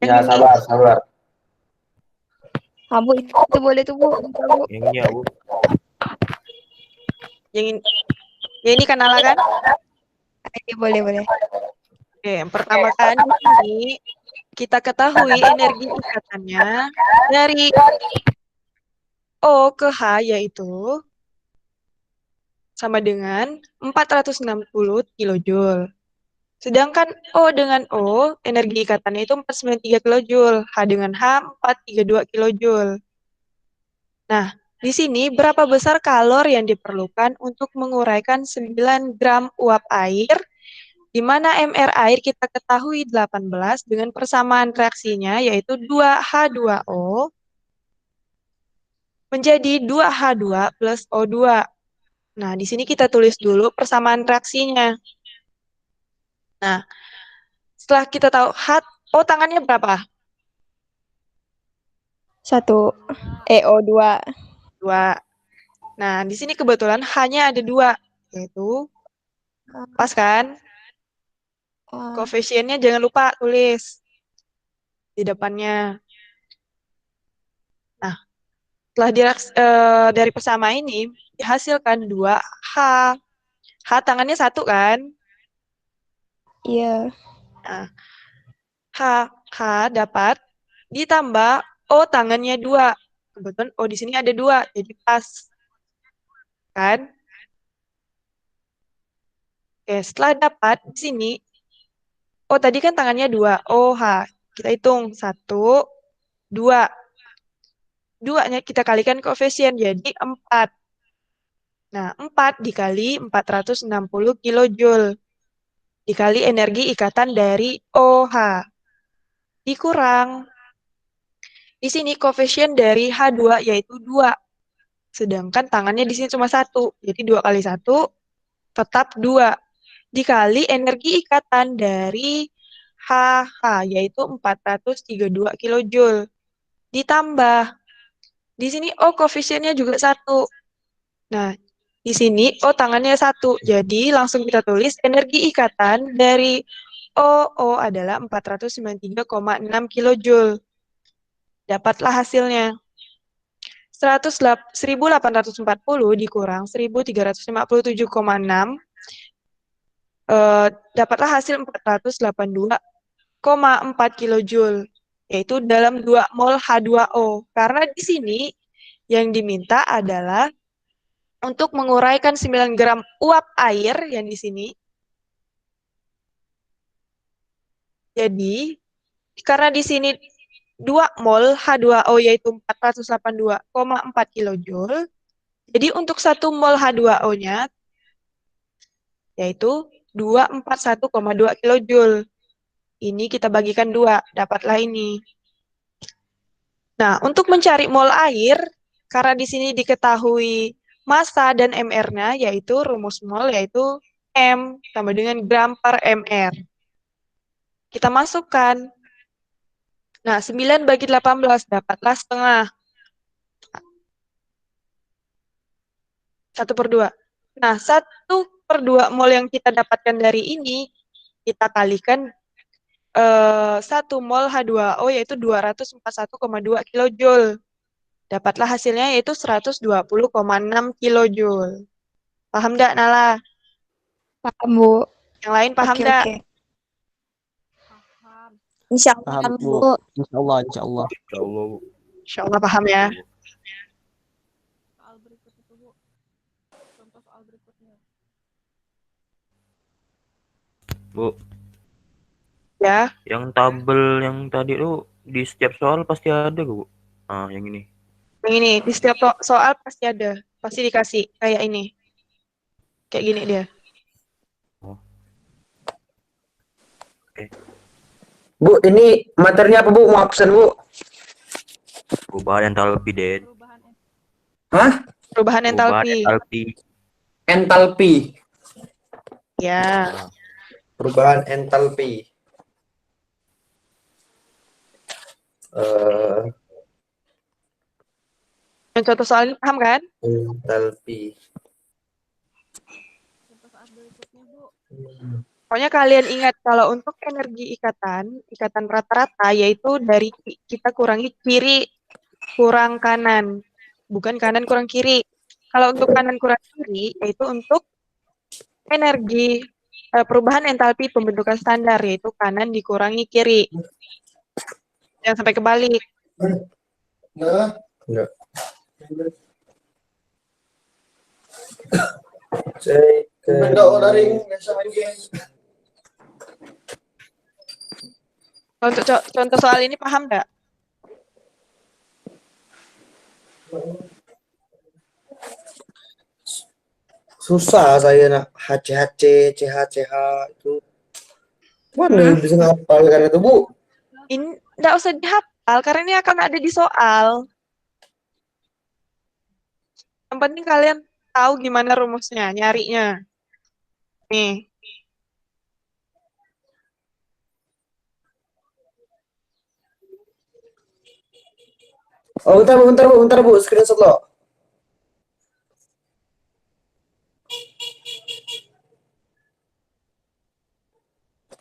Ya, sabar. Ah, Bu, itu boleh tuh Bu. Bentar, Bu. Yang ini ya, Bu. Yang ini. Ya ini kan Nala kan? Oke, boleh. Oke, yang pertama kan di sini kita ketahui energi ikatannya dari O ke H yaitu sama dengan 460 kilojoule. Sedangkan O dengan O, energi ikatannya itu 493 kilojoule, H dengan H 432 kilojoule. Nah, di sini berapa besar kalor yang diperlukan untuk menguraikan 9 gram uap air, di mana MR air kita ketahui 18 dengan persamaan reaksinya yaitu 2H2O menjadi 2H2 plus O2. Nah, di sini kita tulis dulu persamaan reaksinya. Nah, setelah kita tahu O tangannya berapa? 1. O2. 2. Nah, di sini kebetulan hanya ada 2, yaitu pas kan? Koefisiennya jangan lupa tulis di depannya. Nah, setelah dari persamaan ini dihasilkan 2H. H tangannya 1 kan? Iya. Nah, H dapat ditambah O tangannya 2. Kebetulan O di sini ada 2, jadi pas. Kan? Oke, setelah dapat di sini, O tadi kan tangannya 2, OH. Kita hitung 1, 2. 2-nya kita kalikan koefisien, jadi 4. Nah, 4 dikali 460 kilojoule. Dikali energi ikatan dari OH. Dikurang. Di sini koefisien dari H2 yaitu 2. Sedangkan tangannya di sini cuma 1. Jadi 2 kali 1 tetap 2. Dikali energi ikatan dari HH yaitu 432 kilojoule. Ditambah. Di sini O koefisiennya juga 1. Nah, di sini O tangannya 1. Jadi langsung kita tulis energi ikatan dari O adalah 493,6 kilojoule. Dapatlah hasilnya. 1840 dikurang 1357,6 dapatlah hasil 482,4 kilojoule, yaitu dalam 2 mol H2O. Karena di sini yang diminta adalah untuk menguraikan 9 gram uap air yang di sini. Jadi, karena di sini 2 mol H2O yaitu 482,4 kilojoule. Jadi untuk 1 mol H2O-nya yaitu 241,2 kilojoule. Ini kita bagikan 2, dapatlah ini. Nah, untuk mencari mol air, karena di sini diketahui massa dan MR-nya, yaitu rumus mol, yaitu M sama dengan gram per MR. Kita masukkan. Nah, 9 bagi 18, dapatlah setengah. 1/2. Nah, 1/2 mol yang kita dapatkan dari ini, kita kalikan 1 mol H2O yaitu 241,2 kilojoule. Dapatlah hasilnya yaitu 120,6 kilojoule. Paham enggak, Nala? Paham, Bu. Yang lain paham enggak? Oke. Insya Allah, Paham, Bu. Bu. Insyaallah, insyaallah. Insyaallah. Insyaallah paham ya. soal berikut itu, Bu. Contoh soal berikutnya. Bu, Ya, yang tabel yang tadi tuh di setiap soal pasti ada, Bu. Ah, yang ini. yang ini di setiap soal pasti ada, pasti dikasih kayak ini. Kayak gini dia. Bu, ini materinya apa Bu? Mau absen Bu? Perubahan entalpi, Den. Hah? Perubahan Perubahan entalpi. entalpi. Entalpi. Ya. Perubahan entalpi. Yang contoh soal ini paham kan? Entalpi. Pokoknya kalian ingat kalau untuk energi ikatan rata-rata yaitu dari kita kurangi kiri kurang kanan, bukan kanan kurang kiri. Kalau untuk kanan kurang kiri yaitu untuk energi perubahan entalpi pembentukan standar yaitu kanan dikurangi kiri. Jangan sampai kebalik. Enggak. Untuk contoh soal ini paham nggak? Susah saya nak HCHC, CHCH itu. Mana bisa ngapal kan itu Bu? Ini nggak usah dihafal karena ini akan ada di soal. Yang penting kalian tahu gimana rumusnya, nyarinya. Nih. Oh, bentar Bu, screenshot lo.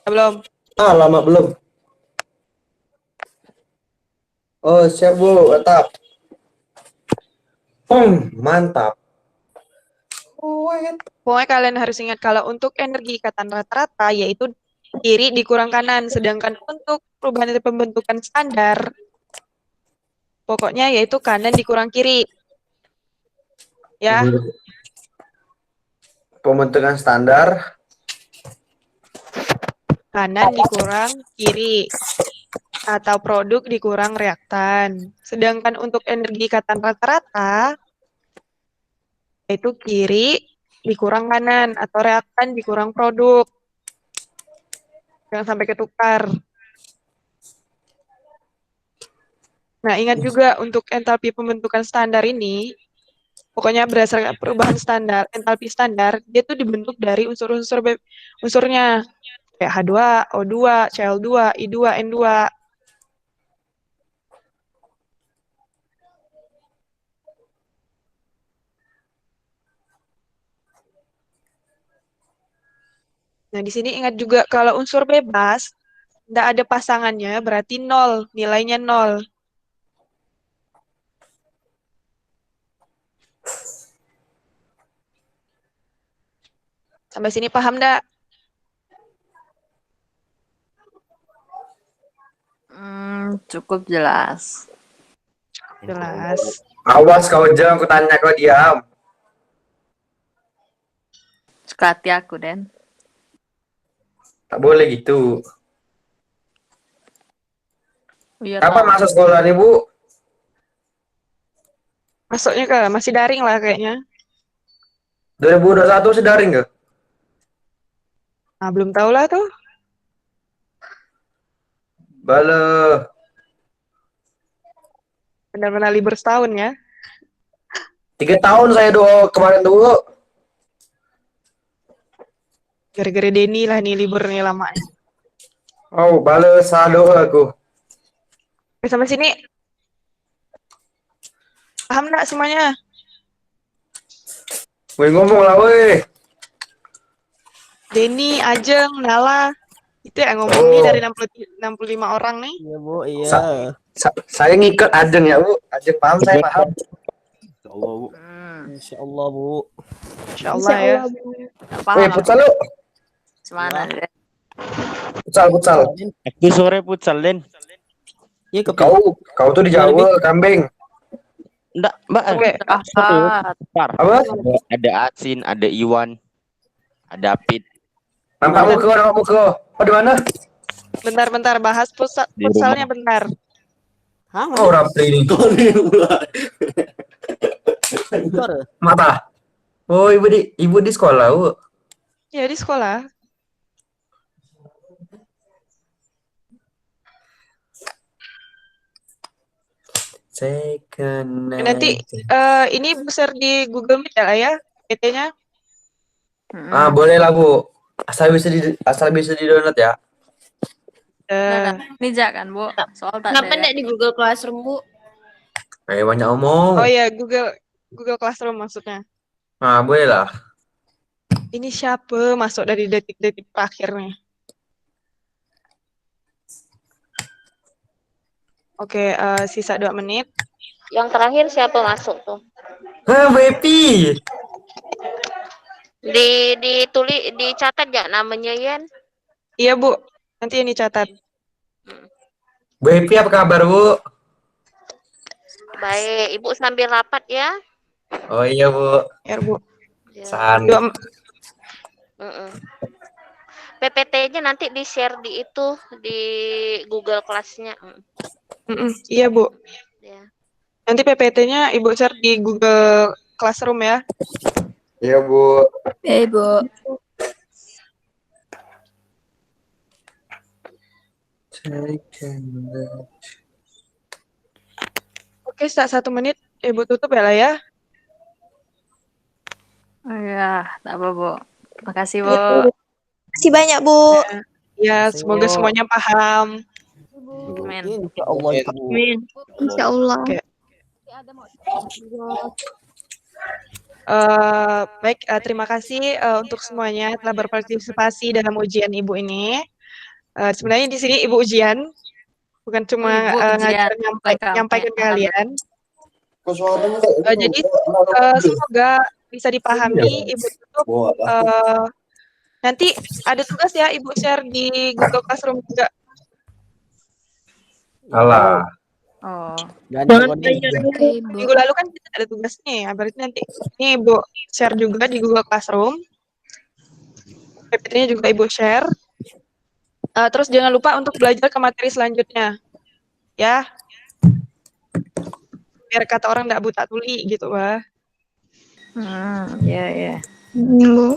Belum. Lama belum. Oh, siap Bu, mantap. Mantap. Pokoknya kalian harus ingat kalau untuk energi ikatan rata-rata yaitu kiri dikurang kanan, sedangkan untuk perubahan dari pembentukan standar pokoknya yaitu kanan dikurang kiri. Ya. Pembentukan standar Kanan dikurang kiri atau produk dikurang reaktan. Sedangkan untuk energi ikatan rata-rata yaitu kiri dikurang kanan atau reaktan dikurang produk. Jangan sampai ketukar. Nah, ingat juga untuk entalpi pembentukan standar ini, pokoknya berdasarkan perubahan standar, entalpi standar, dia tuh dibentuk dari unsurnya. Kayak H2, O2, Cl2, I2, N2. Nah, di sini ingat juga kalau unsur bebas, tidak ada pasangannya, berarti 0, nilainya 0. Sampai sini paham enggak? Cukup jelas. Jelas. Awas kau jangan aku tanya kau diam. Suka hati aku, Den. Tak boleh gitu. Iya, Kapan tahu. masuk sekolah nih Bu? Masuknya masih daring lah kayaknya. 2021 sedaring nggak? Nah, belum tahu lah tuh. Bale. Benar-benar libur setahun ya. 3 tahun saya doa kemarin dulu. Gara-gara Denny lah nih liburnya lama. Oh, bale saldo aku. Oke, sampai sini. Paham nggak semuanya? Woi ngomong lah woi. Denny, Ajeng, Nala. Itu yang ngomongnya Oh. dari 65 orang nih. Iya Bu, iya. Saya ngikut Ajeng ya Bu. Ajeng paham, saya paham. Allah, Bu. Insya Allah Bu. Insya Allah ya. Woi futsal lu. Semana, Den? Futsal. Aku sore futsal Den. Iya ke Kau tuh di Jawa, kambing. Enggak, Mbak. Oke. Apa? Ada Asin, ada Iwan, ada Apit. Nampakmu ke. Oh, di mana? Bentar, bahas Di futsalnya rumah. bentar. Oh, Rapli ini. Mata. Oh, ibu di sekolah, Bu. Ya, di sekolah. Second Nanti ini besar di Google Meet ya PT-nya. boleh lah Bu. Asal bisa di download ya. Nija kan, Bu? Soal tak Kenapa ada. enggak di Google Classroom, Bu? Kayak banyak omong. Oh ya, Google Classroom maksudnya. Nah, boleh lah. Ini siapa masuk dari detik-detik terakhirnya? Oke, sisa 2 menit. Yang terakhir siapa masuk tuh? Bepi. Dicatat ya namanya Yen? Iya, Bu. Nanti ini catat. Bepi apa kabar, Bu? Baik, Ibu sambil rapat ya. Oh iya, Bu. Ya, Bu. Ya. San. PPT-nya nanti di-share di Google Class-nya. Iya, Bu. Ya. Nanti PPT-nya Ibu share di Google Classroom ya. Iya, Bu. Bu. Oke, 1 menit. Ibu tutup ya lah ya. Oh ya, tak apa, Bu. Makasih, Bu. Makasih banyak, Bu. Ya, semoga semuanya paham. Amin. Insya Allah itu, Bu. Amin. Insya Allah. Oke. Baik, terima kasih untuk semuanya telah berpartisipasi dalam ujian Ibu ini. Sebenarnya di sini Ibu ujian, bukan cuma Ibu ujian, nyampaikan ke kalian. Jadi Jadi semoga bisa dipahami. Ibu tutup. Nanti ada tugas ya, Ibu share di Google Classroom juga. Alah. Oh. Minggu lalu kan kita ada tugasnya ya, berarti nanti ini Ibu share juga di Google Classroom. PPT-nya juga Ibu share. Terus jangan lupa untuk belajar ke materi selanjutnya. Ya. Biar kata orang nggak buta tuli gitu, Wah. Ya. Bu.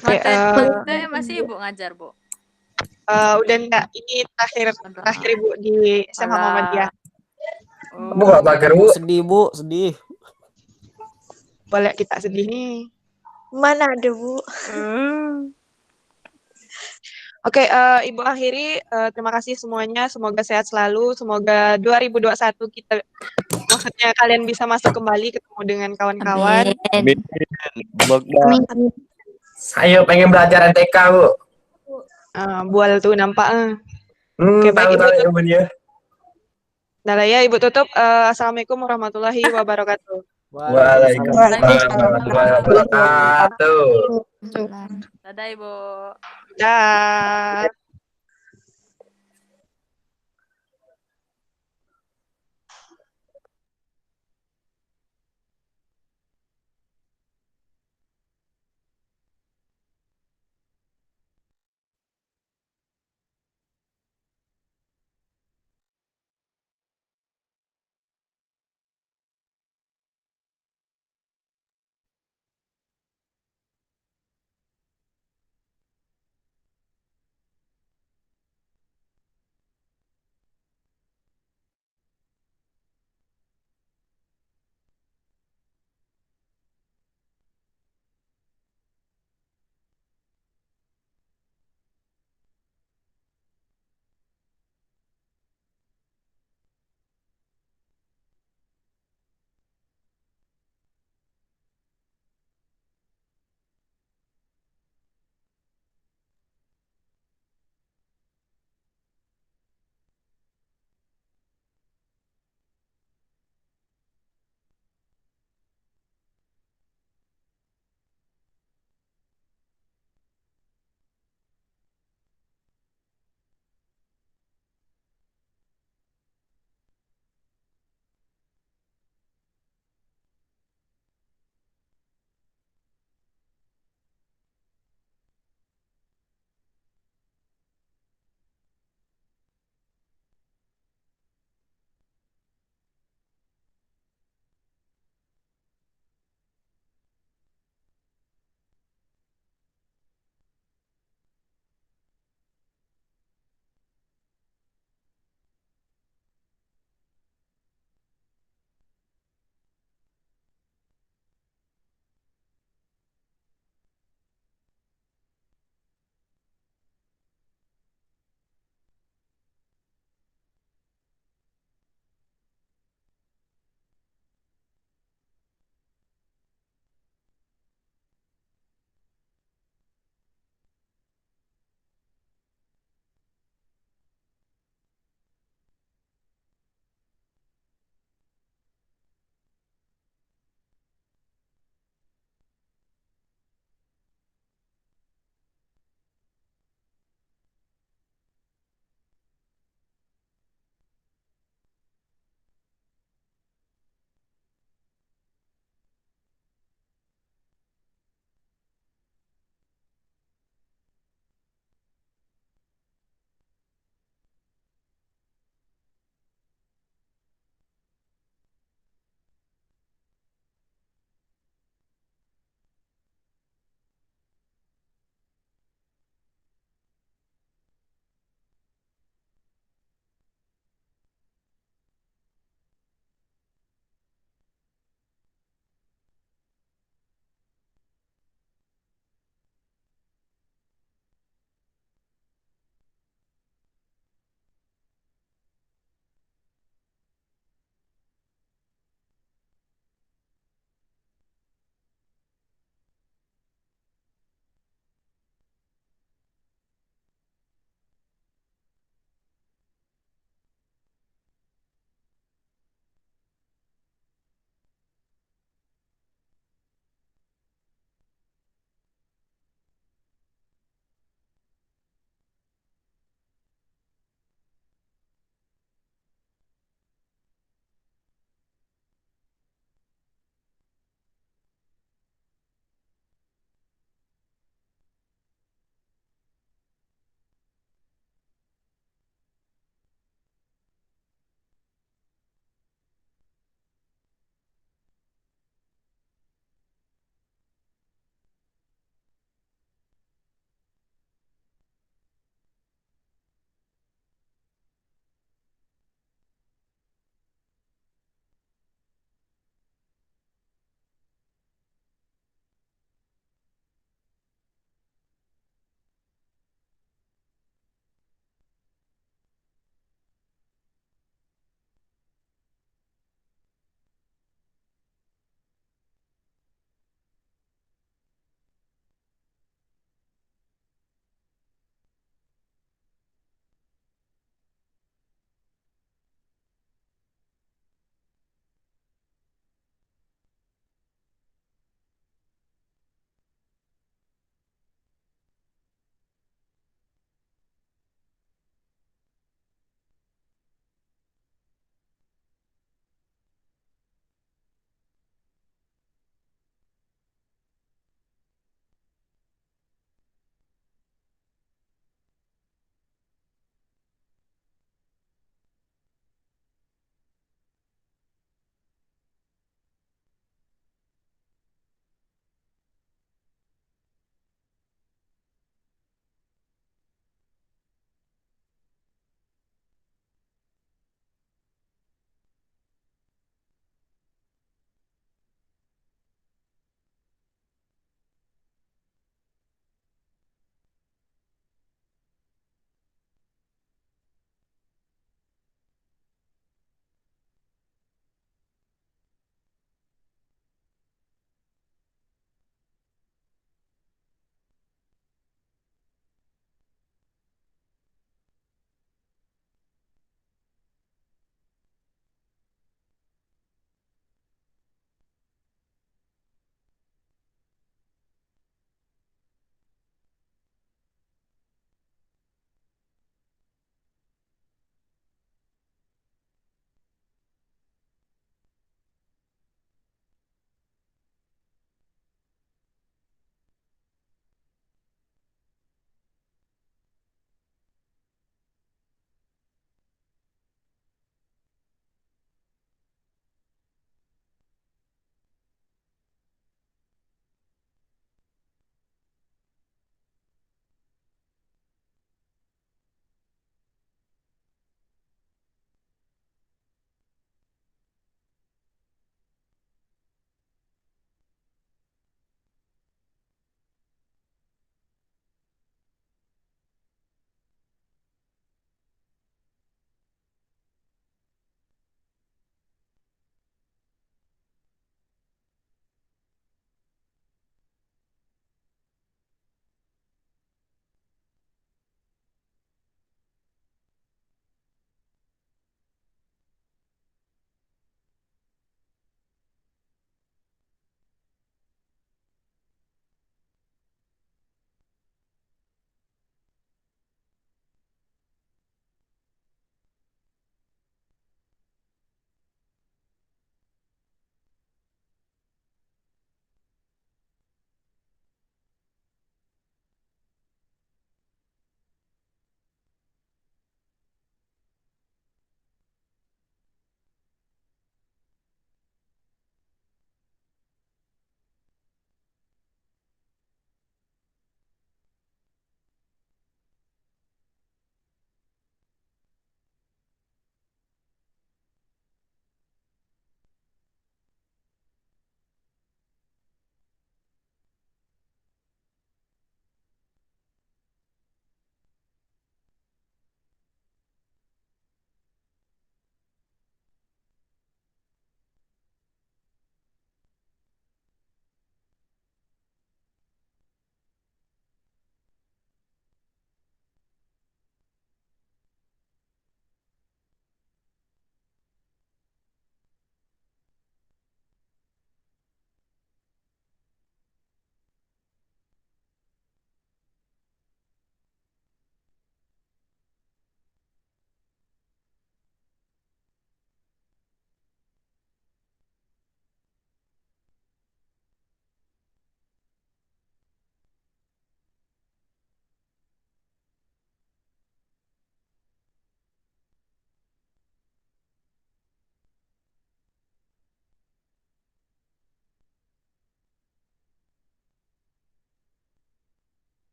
Materi masih Ibu ngajar, Bu? Udah enggak, ini terakhir Ibu di SMA Muhammadiyah. Bu nggak bakar, Bu. Sedih, Bu. Sedih. Boleh kita sedih nih. Mana ada, Bu? Oke, Ibu akhiri. Terima kasih semuanya. Semoga sehat selalu. Semoga 2021 maksudnya kalian bisa masuk kembali ketemu dengan kawan-kawan. Amin. Amin. Ayo pengen belajar NTK, Bu. Bual tuh nampak. Oke, baik Ibu tutup. Nah ya, Ibu tutup. Assalamualaikum warahmatullahi wabarakatuh. Waalaikumsalam warahmatullahi wabarakatuh. Dadah, Ibu. Dah.